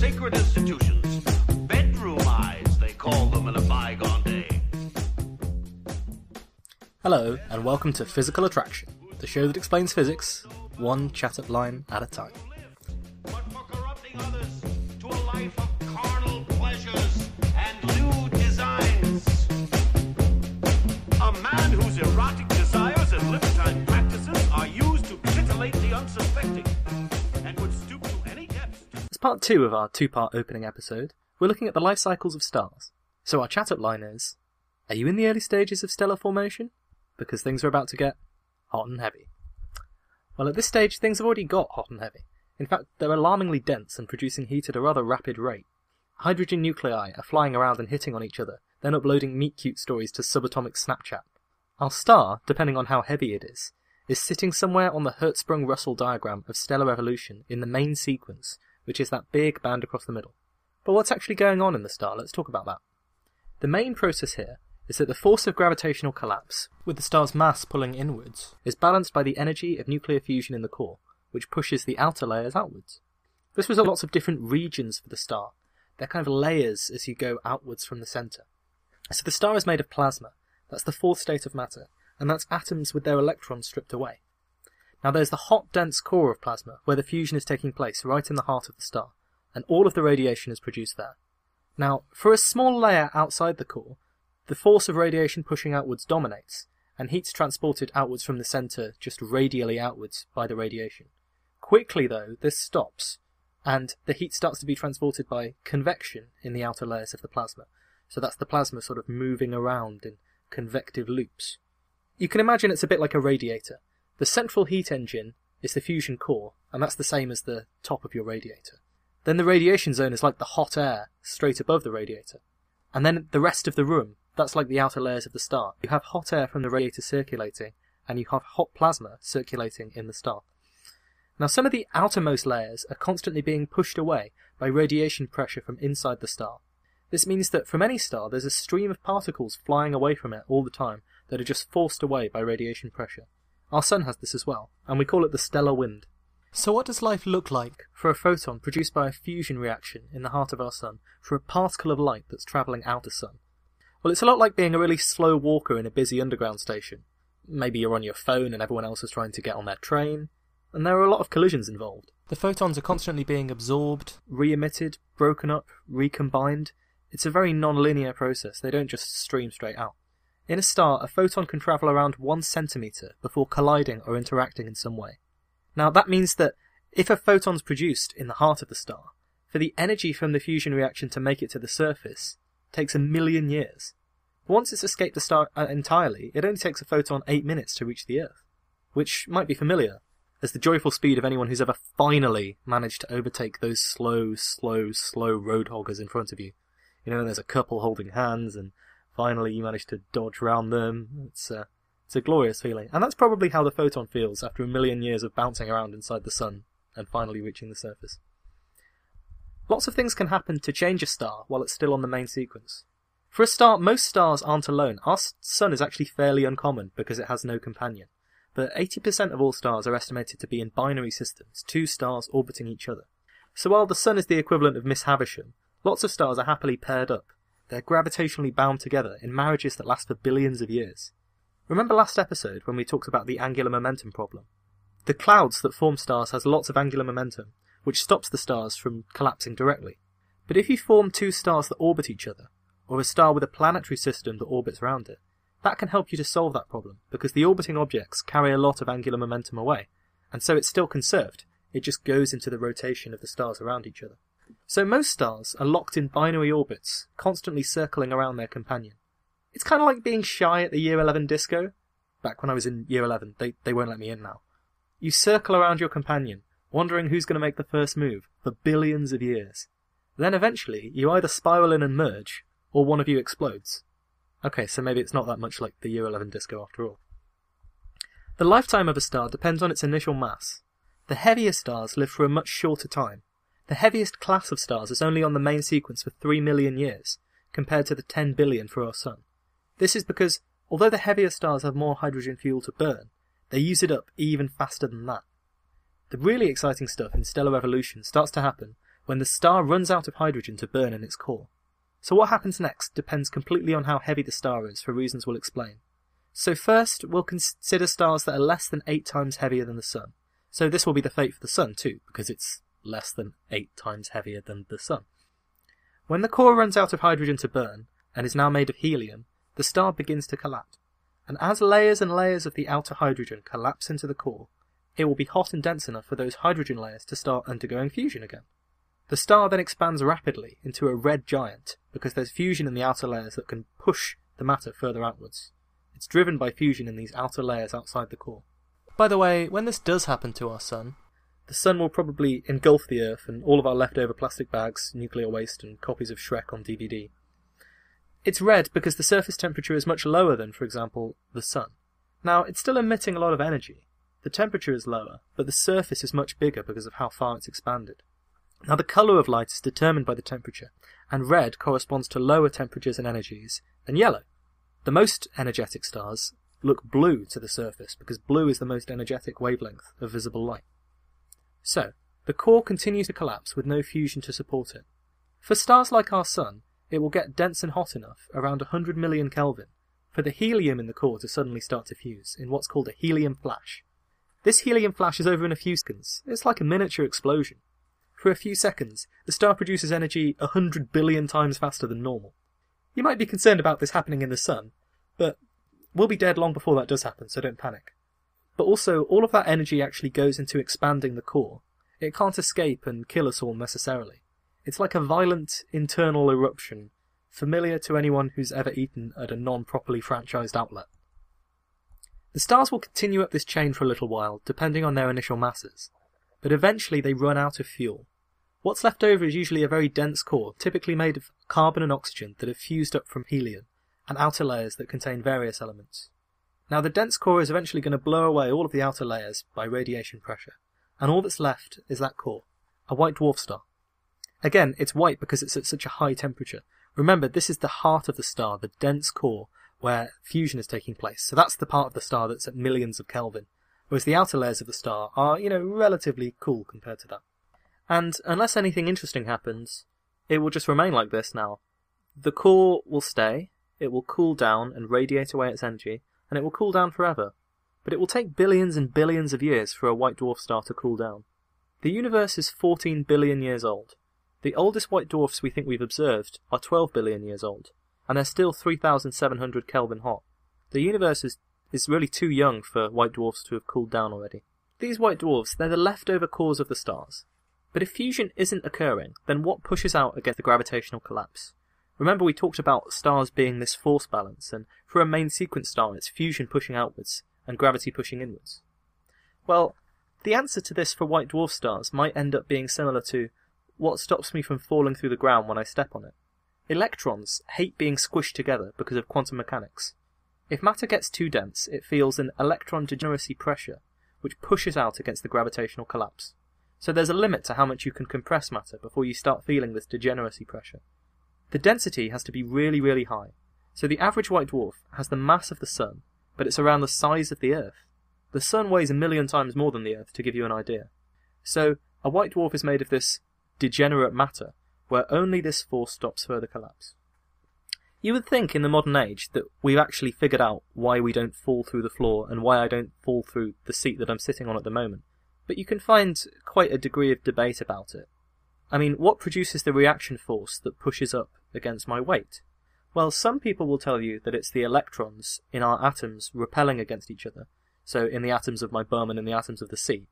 sacred institutions. Bedroom eyes, they call them in a bygone day. Hello, and welcome to Physical Attraction, the show that explains physics, one chat-up line at a time. But for corrupting others to a life of carnal pleasures and lewd designs. A man whose erotic desires and libertine practices are used to titillate the unsuspecting, and would stoop to any depths. As part 2 of our 2-part opening episode, we're looking at the life cycles of stars. So our chat-up line is, are you in the early stages of stellar formation? Because things are about to get hot and heavy. Well, at this stage, things have already got hot and heavy. In fact, they're alarmingly dense and producing heat at a rather rapid rate. Hydrogen nuclei are flying around and hitting on each other, then uploading meet-cute stories to subatomic Snapchat. Our star, depending on how heavy it is sitting somewhere on the Hertzsprung-Russell diagram of stellar evolution in the main sequence, which is that big band across the middle. But what's actually going on in the star? Let's talk about that. The main process here is that the force of gravitational collapse, with the star's mass pulling inwards, is balanced by the energy of nuclear fusion in the core, which pushes the outer layers outwards. This results in lots of different regions for the star. They're kind of layers as you go outwards from the centre. So the star is made of plasma. That's the fourth state of matter, and that's atoms with their electrons stripped away. Now there's the hot, dense core of plasma, where the fusion is taking place right in the heart of the star, and all of the radiation is produced there. Now, for a small layer outside the core, the force of radiation pushing outwards dominates, and heat's transported outwards from the centre just radially outwards by the radiation. Quickly, though, this stops, and the heat starts to be transported by convection in the outer layers of the plasma. So that's the plasma sort of moving around in convective loops. You can imagine it's a bit like a radiator. The central heat engine is the fusion core, and that's the same as the top of your radiator. Then the radiation zone is like the hot air straight above the radiator. And then the rest of the room, that's like the outer layers of the star. You have hot air from the radiator circulating, and you have hot plasma circulating in the star. Now some of the outermost layers are constantly being pushed away by radiation pressure from inside the star. This means that from any star there's a stream of particles flying away from it all the time that are just forced away by radiation pressure. Our sun has this as well, and we call it the stellar wind. So what does life look like for a photon produced by a fusion reaction in the heart of our sun for a particle of light that's travelling out of sun? Well, it's a lot like being a really slow walker in a busy underground station. Maybe you're on your phone and everyone else is trying to get on their train, and there are a lot of collisions involved. The photons are constantly being absorbed, re-emitted, broken up, recombined. It's a very non-linear process, they don't just stream straight out. In a star, a photon can travel around 1 centimetre before colliding or interacting in some way. Now that means that if a photon's produced in the heart of the star, for the energy from the fusion reaction to make it to the surface, takes 1 million years. Once it's escaped the star entirely, it only takes a photon 8 minutes to reach the Earth, which might be familiar as the joyful speed of anyone who's ever finally managed to overtake those slow road hoggers in front of you. You know, there's a couple holding hands and finally you manage to dodge round them. It's a glorious feeling, and that's probably how the photon feels after 1 million years of bouncing around inside the sun and finally reaching the surface. Lots of things can happen to change a star while it's still on the main sequence. For a star, most stars aren't alone. Our sun is actually fairly uncommon because it has no companion. But 80% of all stars are estimated to be in binary systems, 2 stars orbiting each other. So while the sun is the equivalent of Miss Havisham, lots of stars are happily paired up. They're gravitationally bound together in marriages that last for billions of years. Remember last episode when we talked about the angular momentum problem? The clouds that form stars has lots of angular momentum, which stops the stars from collapsing directly. But if you form 2 stars that orbit each other, or a star with a planetary system that orbits around it, that can help you to solve that problem, because the orbiting objects carry a lot of angular momentum away, and so it's still conserved, it just goes into the rotation of the stars around each other. So most stars are locked in binary orbits, constantly circling around their companion. It's kind of like being shy at the Year 11 disco. Back when I was in Year 11, they won't let me in now. You circle around your companion, wondering who's going to make the first move, for billions of years. Then eventually, you either spiral in and merge, or one of you explodes. Okay, so maybe it's not that much like the Year 11 disco after all. The lifetime of a star depends on its initial mass. The heaviest stars live for a much shorter time. The heaviest class of stars is only on the main sequence for 3 million years, compared to the 10 billion for our Sun. This is because, although the heavier stars have more hydrogen fuel to burn, they use it up even faster than that. The really exciting stuff in stellar evolution starts to happen when the star runs out of hydrogen to burn in its core. So what happens next depends completely on how heavy the star is, for reasons we'll explain. So first, we'll consider stars that are less than 8 times heavier than the Sun. So this will be the fate for the Sun too, because it's less than 8 times heavier than the Sun. When the core runs out of hydrogen to burn, and is now made of helium, the star begins to collapse. And as layers and layers of the outer hydrogen collapse into the core, it will be hot and dense enough for those hydrogen layers to start undergoing fusion again. The star then expands rapidly into a red giant, because there's fusion in the outer layers that can push the matter further outwards. It's driven by fusion in these outer layers outside the core. By the way, when this does happen to our Sun, the Sun will probably engulf the Earth and all of our leftover plastic bags, nuclear waste and copies of Shrek on DVD. It's red because the surface temperature is much lower than, for example, the Sun. Now, it's still emitting a lot of energy. The temperature is lower, but the surface is much bigger because of how far it's expanded. Now, the colour of light is determined by the temperature, and red corresponds to lower temperatures and energies than yellow. The most energetic stars look blue to the surface, because blue is the most energetic wavelength of visible light. So, the core continues to collapse with no fusion to support it. For stars like our Sun, it will get dense and hot enough, around 100 million Kelvin, for the helium in the core to suddenly start to fuse, in what's called a helium flash. This helium flash is over in a few seconds. It's like a miniature explosion. For a few seconds, the star produces energy 100 billion times faster than normal. You might be concerned about this happening in the Sun, but we'll be dead long before that does happen, so don't panic. But also, all of that energy actually goes into expanding the core. It can't escape and kill us all necessarily. It's like a violent internal eruption, familiar to anyone who's ever eaten at a non-properly franchised outlet. The stars will continue up this chain for a little while, depending on their initial masses, but eventually they run out of fuel. What's left over is usually a very dense core, typically made of carbon and oxygen that have fused up from helium, and outer layers that contain various elements. Now the dense core is eventually going to blow away all of the outer layers by radiation pressure, and all that's left is that core, a white dwarf star. Again, it's white because it's at such a high temperature. Remember, this is the heart of the star, the dense core, where fusion is taking place. So that's the part of the star that's at millions of Kelvin, whereas the outer layers of the star are, relatively cool compared to that. And unless anything interesting happens, it will just remain like this now. The core will stay, it will cool down and radiate away its energy, and it will cool down forever. But it will take billions and billions of years for a white dwarf star to cool down. The universe is 14 billion years old. The oldest white dwarfs we think we've observed are 12 billion years old, and they're still 3,700 Kelvin hot. The universe is really too young for white dwarfs to have cooled down already. These white dwarfs, they're the leftover cores of the stars. But if fusion isn't occurring, then what pushes out against the gravitational collapse? Remember we talked about stars being this force balance, and for a main sequence star it's fusion pushing outwards, and gravity pushing inwards. Well, the answer to this for white dwarf stars might end up being similar to what stops me from falling through the ground when I step on it. Electrons hate being squished together because of quantum mechanics. If matter gets too dense, it feels an electron degeneracy pressure, which pushes out against the gravitational collapse. So there's a limit to how much you can compress matter before you start feeling this degeneracy pressure. The density has to be really, really high. So the average white dwarf has the mass of the Sun, but it's around the size of the Earth. The Sun weighs 1,000,000 times more than the Earth, to give you an idea. So a white dwarf is made of this degenerate matter, where only this force stops further collapse. You would think in the modern age that we've actually figured out why we don't fall through the floor and why I don't fall through the seat that I'm sitting on at the moment, but you can find quite a degree of debate about it. I mean, what produces the reaction force that pushes up against my weight? Well, some people will tell you that it's the electrons in our atoms repelling against each other, so in the atoms of my bum and in the atoms of the seat.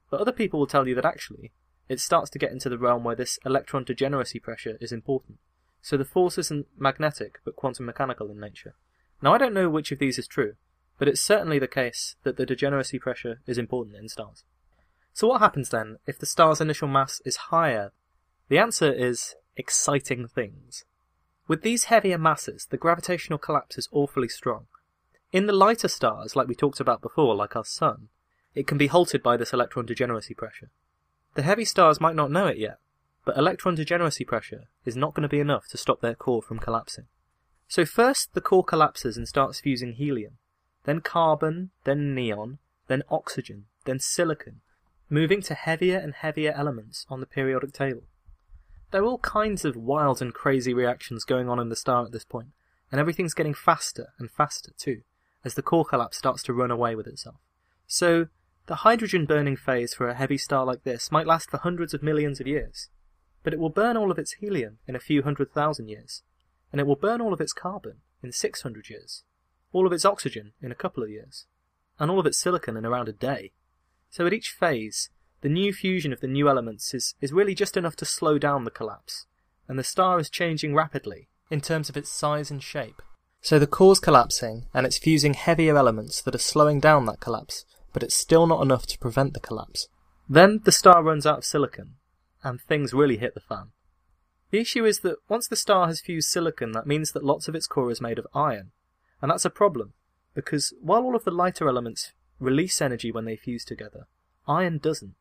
But other people will tell you that actually, it starts to get into the realm where this electron degeneracy pressure is important. So the force isn't magnetic, but quantum mechanical in nature. Now I don't know which of these is true, but it's certainly the case that the degeneracy pressure is important in stars. So what happens then if the star's initial mass is higher? The answer is exciting things. With these heavier masses, the gravitational collapse is awfully strong. In the lighter stars, like we talked about before, like our Sun, it can be halted by this electron degeneracy pressure. The heavy stars might not know it yet, but electron degeneracy pressure is not going to be enough to stop their core from collapsing. So first the core collapses and starts fusing helium, then carbon, then neon, then oxygen, then silicon, moving to heavier and heavier elements on the periodic table. There are all kinds of wild and crazy reactions going on in the star at this point, and everything's getting faster and faster too, as the core collapse starts to run away with itself. So, the hydrogen burning phase for a heavy star like this might last for hundreds of millions of years, but it will burn all of its helium in a few 100,000 years, and it will burn all of its carbon in 600 years, all of its oxygen in a couple of years, and all of its silicon in around a day. So at each phase, the new fusion of the new elements is really just enough to slow down the collapse, and the star is changing rapidly in terms of its size and shape. So the core's collapsing, and it's fusing heavier elements that are slowing down that collapse, but it's still not enough to prevent the collapse. Then the star runs out of silicon, and things really hit the fan. The issue is that once the star has fused silicon, that means that lots of its core is made of iron, and that's a problem, because while all of the lighter elements release energy when they fuse together, iron doesn't.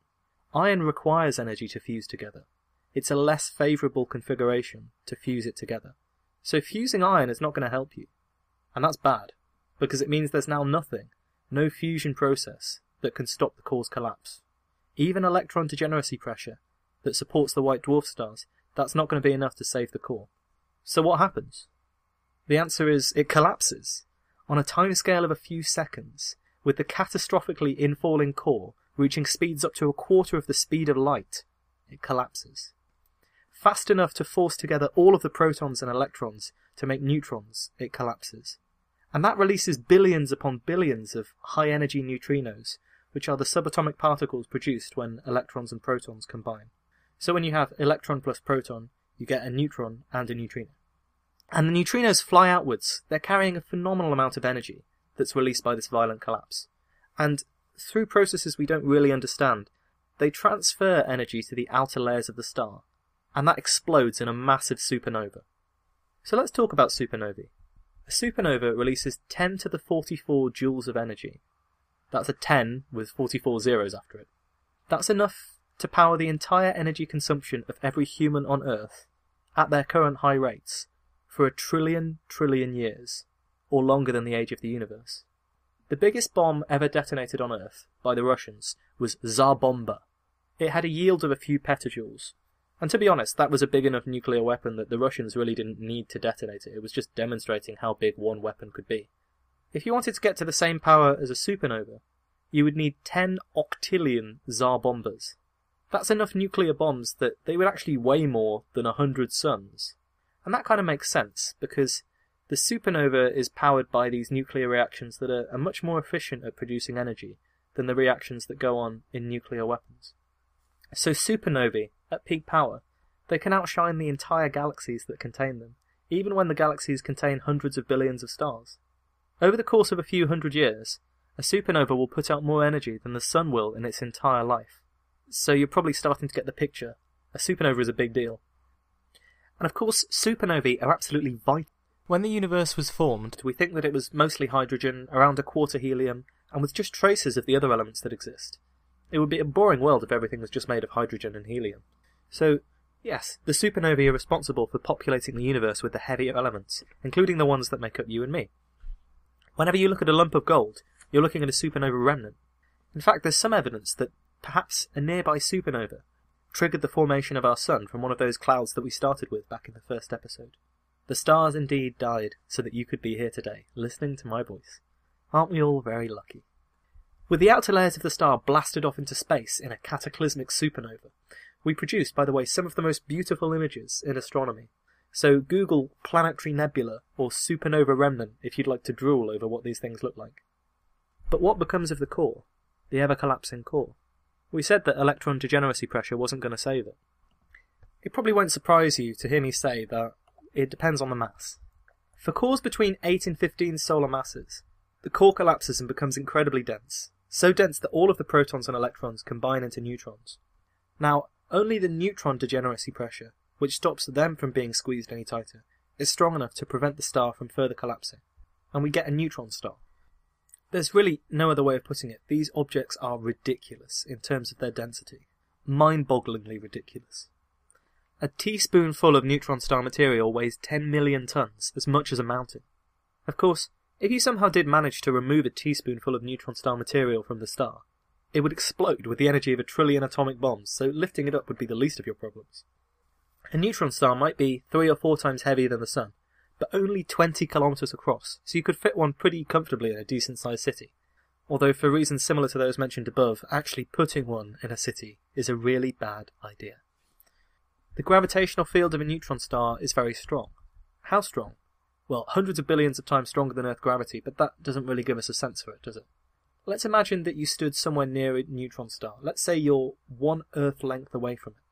Iron requires energy to fuse together. It's a less favourable configuration to fuse it together. So fusing iron is not going to help you. And that's bad, because it means there's now nothing, no fusion process, that can stop the core's collapse. Even electron degeneracy pressure that supports the white dwarf stars, that's not going to be enough to save the core. So what happens? The answer is it collapses, on a timescale of a few seconds, with the catastrophically infalling core reaching speeds up to a quarter of the speed of light. It collapses. Fast enough to force together all of the protons and electrons to make neutrons, it collapses. And that releases billions upon billions of high-energy neutrinos, which are the subatomic particles produced when electrons and protons combine. So when you have electron plus proton, you get a neutron and a neutrino. And the neutrinos fly outwards. They're carrying a phenomenal amount of energy that's released by this violent collapse. And through processes we don't really understand, they transfer energy to the outer layers of the star, and that explodes in a massive supernova. So let's talk about supernovae. A supernova releases 10 to the 44 joules of energy. That's a 10 with 44 zeros after it. That's enough to power the entire energy consumption of every human on Earth, at their current high rates, for 1 trillion years, or longer than the age of the universe. The biggest bomb ever detonated on Earth, by the Russians, was Tsar Bomba. It had a yield of a few petajoules, and to be honest, that was a big enough nuclear weapon that the Russians really didn't need to detonate it. It was just demonstrating how big one weapon could be. If you wanted to get to the same power as a supernova, you would need 10 octillion Tsar Bombas. That's enough nuclear bombs that they would actually weigh more than 100 suns. And that kind of makes sense, because the supernova is powered by these nuclear reactions that are much more efficient at producing energy than the reactions that go on in nuclear weapons. So supernovae, at peak power, they can outshine the entire galaxies that contain them, even when the galaxies contain hundreds of billions of stars. Over the course of a few hundred years, a supernova will put out more energy than the sun will in its entire life. So you're probably starting to get the picture. A supernova is a big deal. And of course, supernovae are absolutely vital. When the universe was formed, we think that it was mostly hydrogen, around a quarter helium, and with just traces of the other elements that exist. It would be a boring world if everything was just made of hydrogen and helium. So, yes, the supernovae are responsible for populating the universe with the heavier elements, including the ones that make up you and me. Whenever you look at a lump of gold, you're looking at a supernova remnant. In fact, there's some evidence that perhaps a nearby supernova triggered the formation of our sun from one of those clouds that we started with back in the first episode. The stars indeed died so that you could be here today, listening to my voice. Aren't we all very lucky? With the outer layers of the star blasted off into space in a cataclysmic supernova, we produced, by the way, some of the most beautiful images in astronomy. So Google planetary nebula or supernova remnant if you'd like to drool over what these things look like. But what becomes of the core, the ever-collapsing core? We said that electron degeneracy pressure wasn't going to save it. It probably won't surprise you to hear me say that it depends on the mass. For cores between 8 and 15 solar masses, the core collapses and becomes incredibly dense, so dense that all of the protons and electrons combine into neutrons. Now, only the neutron degeneracy pressure, which stops them from being squeezed any tighter, is strong enough to prevent the star from further collapsing, and we get a neutron star. There's really no other way of putting it. These objects are ridiculous in terms of their density. Mind-bogglingly ridiculous. A teaspoonful of neutron star material weighs 10 million tons, as much as a mountain. Of course, if you somehow did manage to remove a teaspoonful of neutron star material from the star, it would explode with the energy of 1 trillion atomic bombs, so lifting it up would be the least of your problems. A neutron star might be 3 or 4 times heavier than the Sun, but only 20 kilometres across, so you could fit one pretty comfortably in a decent-sized city. Although for reasons similar to those mentioned above, actually putting one in a city is a really bad idea. The gravitational field of a neutron star is very strong. How strong? Well, hundreds of billions of times stronger than Earth gravity, but that doesn't really give us a sense for it, does it? Let's imagine that you stood somewhere near a neutron star. Let's say you're 1 Earth length away from it.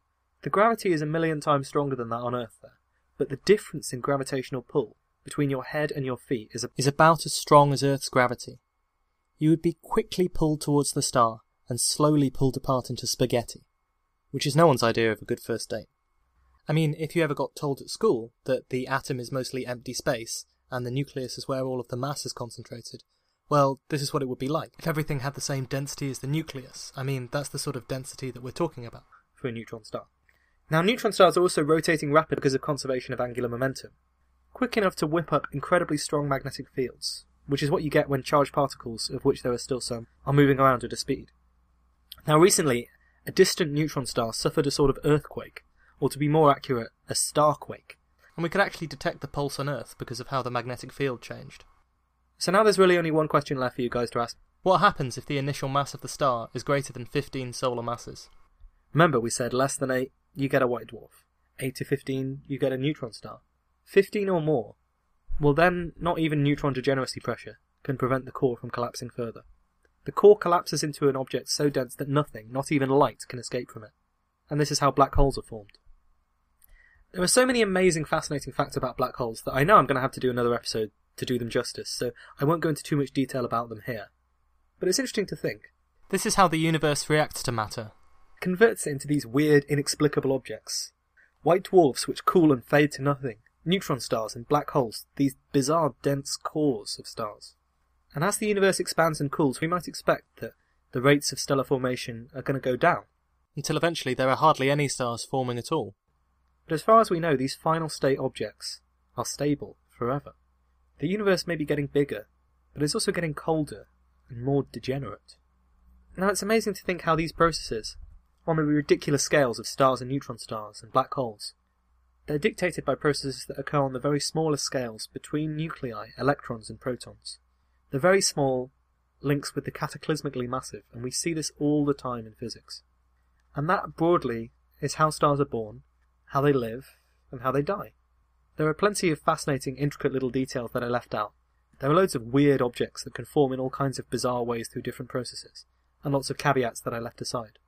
The gravity is 1,000,000 times stronger than that on Earth there, but the difference in gravitational pull between your head and your feet is about as strong as Earth's gravity. You would be quickly pulled towards the star and slowly pulled apart into spaghetti, which is no one's idea of a good first date. I mean, if you ever got told at school that the atom is mostly empty space and the nucleus is where all of the mass is concentrated, well, this is what it would be like if everything had the same density as the nucleus. I mean, that's the sort of density that we're talking about for a neutron star. Now, neutron stars are also rotating rapid because of conservation of angular momentum, quick enough to whip up incredibly strong magnetic fields, which is what you get when charged particles, of which there are still some, are moving around at a speed. Now, recently, a distant neutron star suffered a sort of earthquake, or to be more accurate, a starquake, and we could actually detect the pulse on Earth because of how the magnetic field changed. So now there's really only one question left for you guys to ask. What happens if the initial mass of the star is greater than 15 solar masses? Remember, we said less than 8, you get a white dwarf. 8 to 15, you get a neutron star. 15 or more, well then, not even neutron degeneracy pressure can prevent the core from collapsing further. The core collapses into an object so dense that nothing, not even light, can escape from it. And this is how black holes are formed. There are so many amazing, fascinating facts about black holes that I know I'm going to have to do another episode to do them justice, so I won't go into too much detail about them here. But it's interesting to think. This is how the universe reacts to matter. It converts it into these weird, inexplicable objects. White dwarfs which cool and fade to nothing. Neutron stars and black holes, these bizarre, dense cores of stars. And as the universe expands and cools, we might expect that the rates of stellar formation are going to go down, until eventually there are hardly any stars forming at all. But as far as we know, these final state objects are stable forever. The universe may be getting bigger, but it's also getting colder and more degenerate. Now it's amazing to think how these processes, on the ridiculous scales of stars and neutron stars and black holes, they're dictated by processes that occur on the very smallest scales between nuclei, electrons and protons. The very small links with the cataclysmically massive, and we see this all the time in physics. And that, broadly, is how stars are born, how they live, and how they die. There are plenty of fascinating, intricate little details that I left out. There are loads of weird objects that can form in all kinds of bizarre ways through different processes, and lots of caveats that I left aside.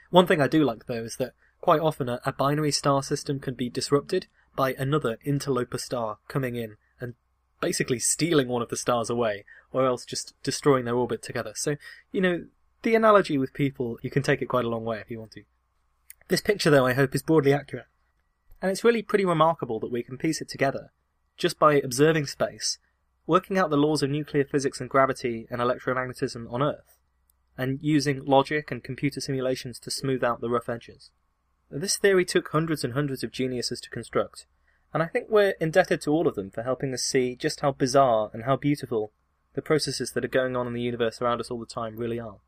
One thing I do like, though, is that quite often a binary star system can be disrupted by another interloper star coming in and basically stealing one of the stars away, or else just destroying their orbit together. So, the analogy with people, you can take it quite a long way if you want to. This picture, though, I hope is broadly accurate. And it's really pretty remarkable that we can piece it together, just by observing space, working out the laws of nuclear physics and gravity and electromagnetism on Earth, and using logic and computer simulations to smooth out the rough edges. This theory took hundreds and hundreds of geniuses to construct, and I think we're indebted to all of them for helping us see just how bizarre and how beautiful the processes that are going on in the universe around us all the time really are.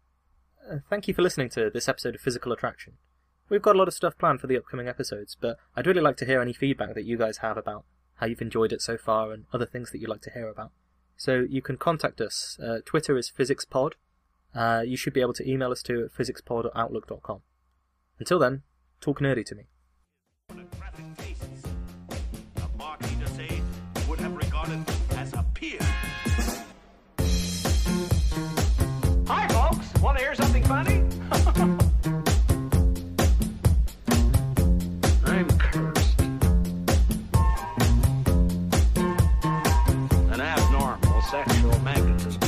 Thank you for listening to this episode of Physical Attraction. We've got a lot of stuff planned for the upcoming episodes, but I'd really like to hear any feedback that you guys have about how you've enjoyed it so far and other things that you'd like to hear about. So you can contact us. Twitter is PhysicsPod. You should be able to email us to physicspod@outlook.com. Until then, talk nerdy to me. Would have regarded as a peer. Hi, folks. Want to hear something funny? I'm cursed. An abnormal sexual magnetism.